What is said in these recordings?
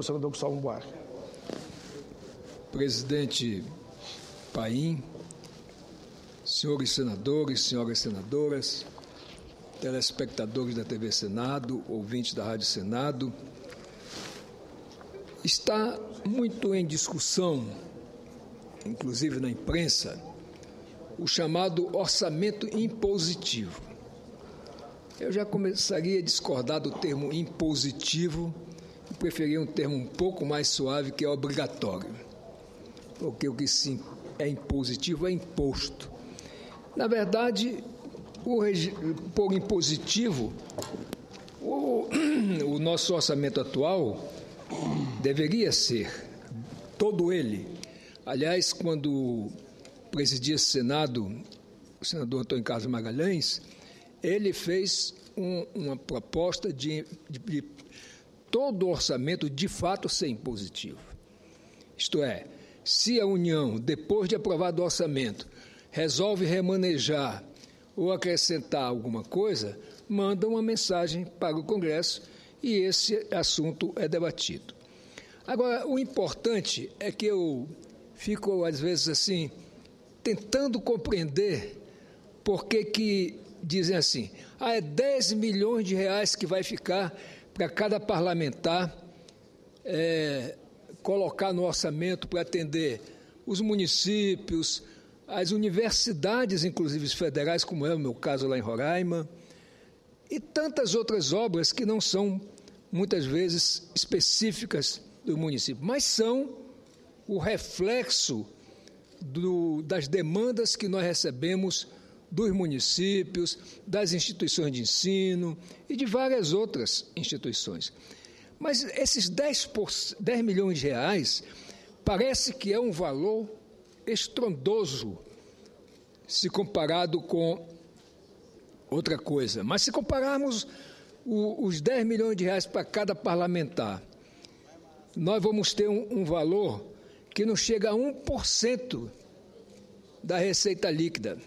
O senador Gustavo Buarque. Presidente Paim, senhores senadores, senhoras senadoras, telespectadores da TV Senado, ouvintes da Rádio Senado, está muito em discussão, inclusive na imprensa, o chamado orçamento impositivo. Eu já começaria a discordar do termo impositivo e preferia um termo um pouco mais suave, que é obrigatório. Porque o que sim é impositivo é imposto. Na verdade, por impositivo, o nosso orçamento atual deveria ser todo ele. Aliás, quando presidia esse Senado, o senador Antônio Carlos Magalhães, ele fez uma proposta de todo o orçamento de fato ser impositivo. Isto é, se a União, depois de aprovado o orçamento, resolve remanejar ou acrescentar alguma coisa, manda uma mensagem para o Congresso e esse assunto é debatido. Agora, o importante é que eu fico, às vezes, assim, tentando compreender por que dizem assim, é 10 milhões de reais que vai ficar para cada parlamentar colocar no orçamento para atender os municípios, as universidades, inclusive federais, como é o meu caso lá em Roraima, e tantas outras obras que não são, muitas vezes, específicas do município, mas são o reflexo das demandas que nós recebemos dos municípios, das instituições de ensino e de várias outras instituições. Mas esses 10 milhões de reais parece que é um valor estrondoso se comparado com outra coisa. Mas se compararmos os 10 milhões de reais para cada parlamentar, nós vamos ter um valor que não chega a 1% da receita líquida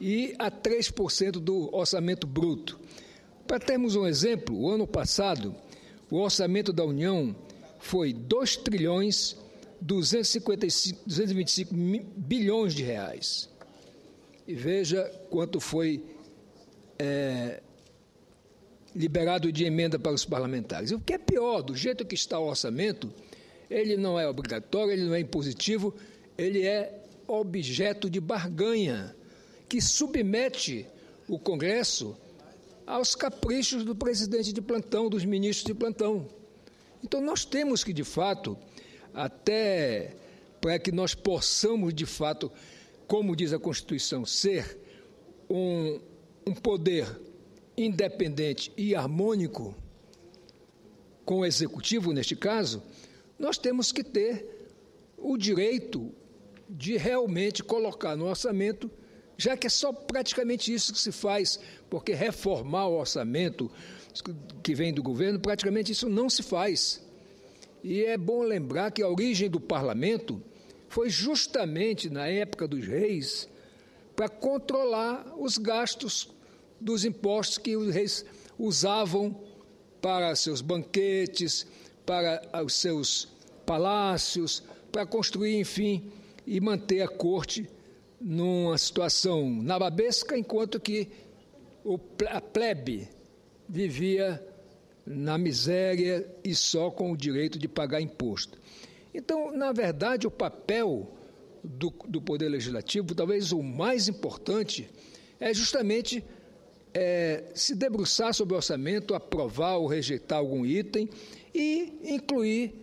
e a 3% do orçamento bruto. Para termos um exemplo, o ano passado, o orçamento da União foi 2 trilhões 225 bilhões de reais. E veja quanto foi liberado de emenda para os parlamentares. E o que é pior, do jeito que está o orçamento, ele não é obrigatório, ele não é impositivo, ele é objeto de barganha, que submete o Congresso aos caprichos do presidente de plantão, dos ministros de plantão. Então, nós temos que, de fato, até para que nós possamos, de fato, como diz a Constituição, ser um poder independente e harmônico com o Executivo, neste caso, nós temos que ter o direito de realmente colocar no orçamento, já que é só praticamente isso que se faz, porque reformar o orçamento que vem do governo, praticamente isso não se faz. E é bom lembrar que a origem do parlamento foi justamente na época dos reis para controlar os gastos dos impostos que os reis usavam para seus banquetes, para os seus palácios, para construir, enfim, e manter a corte numa situação nababesca, enquanto que a plebe vivia na miséria e só com o direito de pagar imposto. Então, na verdade, o papel do Poder Legislativo, talvez o mais importante, é justamente se debruçar sobre o orçamento, aprovar ou rejeitar algum item e incluir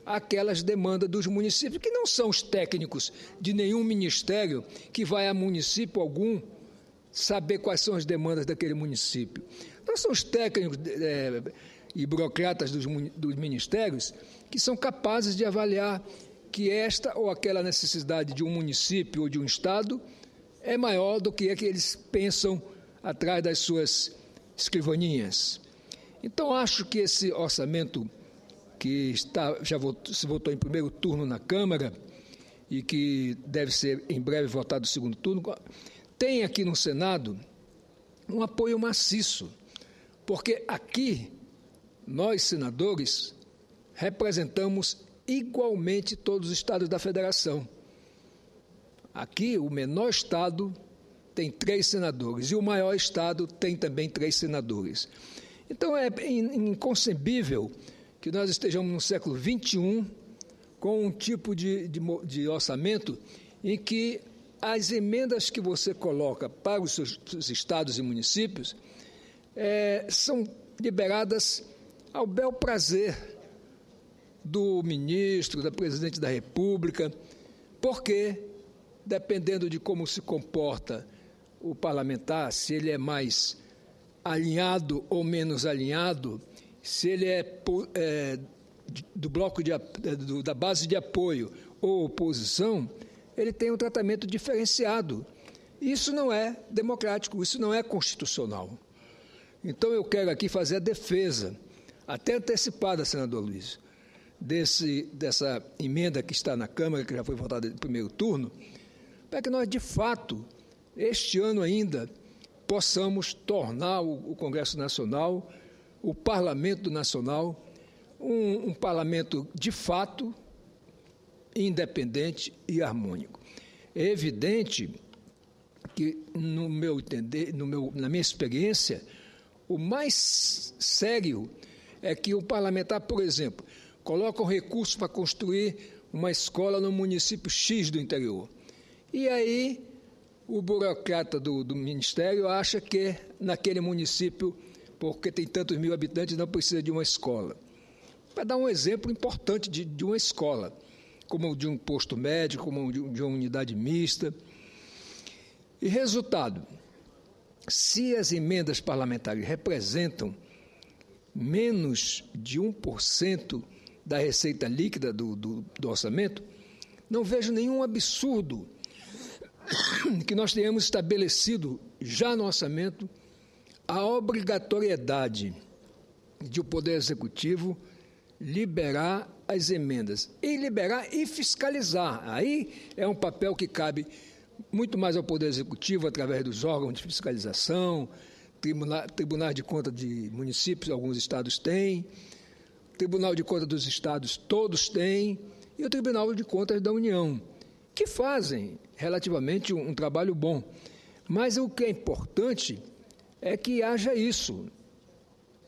aquelas demandas dos municípios, que não são os técnicos de nenhum ministério que vai a município algum saber quais são as demandas daquele município. Não são os técnicos e burocratas dos ministérios que são capazes de avaliar que esta ou aquela necessidade de um município ou de um estado é maior do que eles pensam atrás das suas escrivaninhas. Então, acho que esse orçamento que se votou em primeiro turno na Câmara e que deve ser em breve votado no segundo turno, tem aqui no Senado um apoio maciço, porque aqui nós, senadores, representamos igualmente todos os estados da federação. Aqui, o menor estado tem 3 senadores e o maior estado tem também 3 senadores. Então, é inconcebível que nós estejamos no século XXI com um tipo de orçamento em que as emendas que você coloca para os seus estados e municípios são liberadas ao bel prazer do ministro, da presidente da República, porque, dependendo de como se comporta o parlamentar, se ele é mais alinhado ou menos alinhado, se ele é do bloco da base de apoio ou oposição, ele tem um tratamento diferenciado. Isso não é democrático, isso não é constitucional. Então, eu quero aqui fazer a defesa, até antecipada, senador Luiz, dessa emenda que está na Câmara, que já foi votada em primeiro turno, para que nós, de fato, este ano ainda, possamos tornar o Congresso Nacional, o Parlamento Nacional, um parlamento de fato independente e harmônico. É evidente que, no meu entender, na minha experiência, o mais sério é que o parlamentar, por exemplo, coloca um recurso para construir uma escola no município X do interior. E aí o burocrata do Ministério acha que naquele município, porque tem tantos mil habitantes, não precisa de uma escola. Para dar um exemplo importante de uma escola, como de um posto médico, como de uma unidade mista. E resultado, se as emendas parlamentares representam menos de 1% da receita líquida do orçamento, não vejo nenhum absurdo que nós tenhamos estabelecido já no orçamento a obrigatoriedade de o Poder Executivo liberar as emendas, e liberar e fiscalizar. Aí é um papel que cabe muito mais ao Poder Executivo, através dos órgãos de fiscalização, Tribunal de Contas de municípios, alguns estados têm, Tribunal de Contas dos estados, todos têm, e o Tribunal de Contas da União, que fazem relativamente um trabalho bom. Mas o que é importante é que haja isso.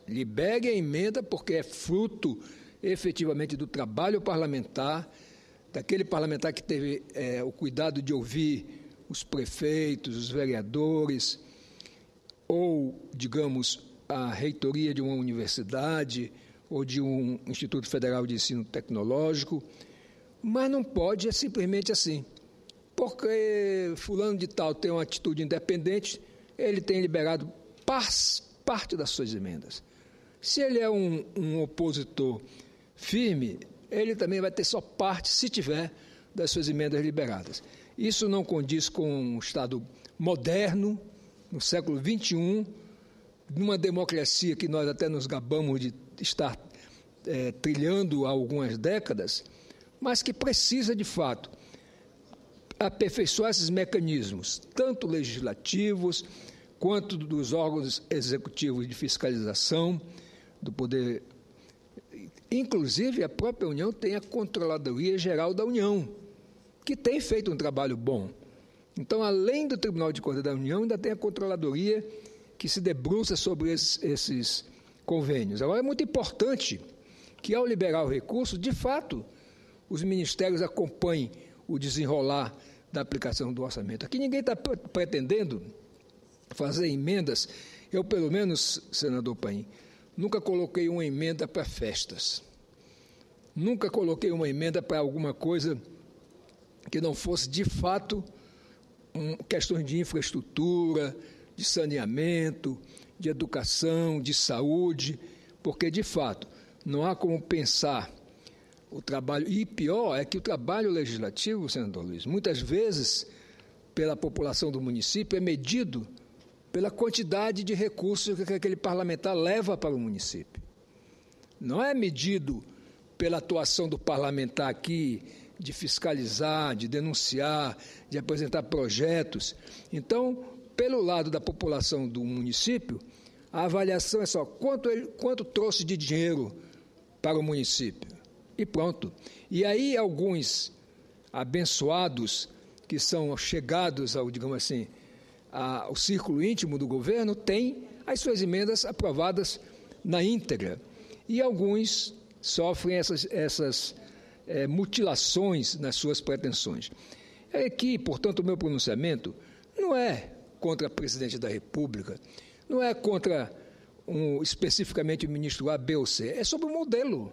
Libere a emenda, porque é fruto, efetivamente, do trabalho parlamentar, daquele parlamentar que teve o cuidado de ouvir os prefeitos, os vereadores, ou, digamos, a reitoria de uma universidade ou de um Instituto Federal de Ensino Tecnológico, mas não pode simplesmente assim. Porque fulano de tal tem uma atitude independente, ele tem liberado parte das suas emendas. Se ele é um opositor firme, ele também vai ter só parte, se tiver, das suas emendas liberadas. Isso não condiz com um Estado moderno, no século XXI, numa democracia que nós até nos gabamos de estar trilhando há algumas décadas, mas que precisa, de fato, aperfeiçoar esses mecanismos, tanto legislativos, quanto dos órgãos executivos de fiscalização, do Poder. Inclusive, a própria União tem a Controladoria Geral da União, que tem feito um trabalho bom. Então, além do Tribunal de Contas da União, ainda tem a Controladoria que se debruça sobre esses convênios. Agora, é muito importante que, ao liberar o recurso, de fato, os ministérios acompanhem o desenrolar da aplicação do orçamento. Aqui ninguém está pretendendo fazer emendas. Eu, pelo menos, senador Paim, nunca coloquei uma emenda para festas. Nunca coloquei uma emenda para alguma coisa que não fosse, de fato, questões de infraestrutura, de saneamento, de educação, de saúde, porque, de fato, não há como pensar o trabalho. E pior é que o trabalho legislativo, senador Luiz, muitas vezes, pela população do município, é medido pela quantidade de recursos que aquele parlamentar leva para o município. Não é medido pela atuação do parlamentar aqui, de fiscalizar, de denunciar, de apresentar projetos. Então, pelo lado da população do município, a avaliação é só quanto trouxe de dinheiro para o município. e pronto. E aí alguns abençoados que são chegados ao, digamos assim, ao círculo íntimo do governo têm as suas emendas aprovadas na íntegra. E alguns sofrem essas mutilações nas suas pretensões. É que, portanto, o meu pronunciamento não é contra o presidente da República, não é contra especificamente o ministro A, B ou C, é sobre o modelo.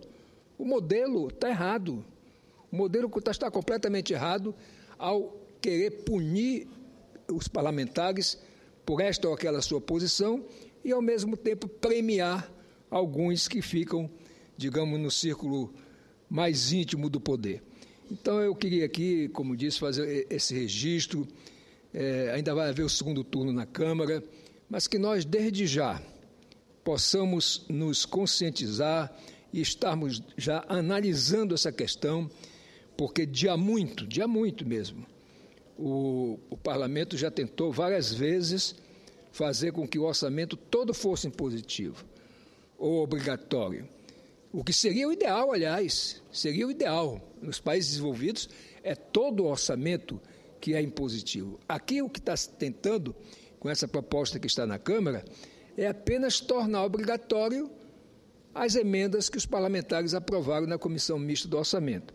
O modelo está errado. O modelo está completamente errado ao querer punir os parlamentares por esta ou aquela sua posição e, ao mesmo tempo, premiar alguns que ficam, digamos, no círculo mais íntimo do poder. Então, eu queria aqui, como disse, fazer esse registro. Ainda vai haver o segundo turno na Câmara, mas que nós, desde já, possamos nos conscientizar e estarmos já analisando essa questão, porque dia muito mesmo, o Parlamento já tentou várias vezes fazer com que o orçamento todo fosse impositivo ou obrigatório. O que seria o ideal, aliás, seria o ideal. Nos países desenvolvidos é todo o orçamento que é impositivo. Aqui o que está se tentando, com essa proposta que está na Câmara, é apenas tornar obrigatório as emendas que os parlamentares aprovaram na Comissão Mista do Orçamento.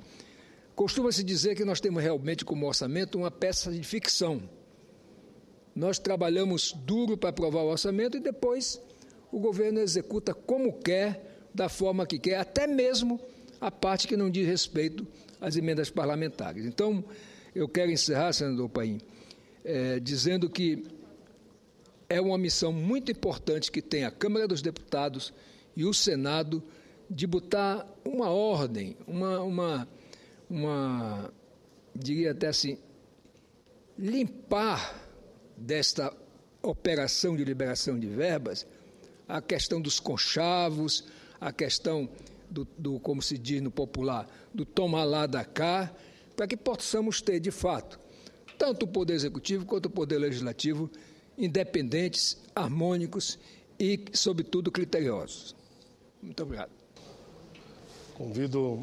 Costuma-se dizer que nós temos realmente como orçamento uma peça de ficção. Nós trabalhamos duro para aprovar o orçamento e depois o governo executa como quer, da forma que quer, até mesmo a parte que não diz respeito às emendas parlamentares. Então, eu quero encerrar, senador Paim, dizendo que é uma missão muito importante que tem a Câmara dos Deputados e o Senado de botar uma ordem, diria até assim, limpar desta operação de liberação de verbas a questão dos conchavos, a questão do como se diz no popular, do toma lá da cá, para que possamos ter, de fato, tanto o Poder Executivo quanto o Poder Legislativo independentes, harmônicos e, sobretudo, criteriosos. Muito obrigado. Convido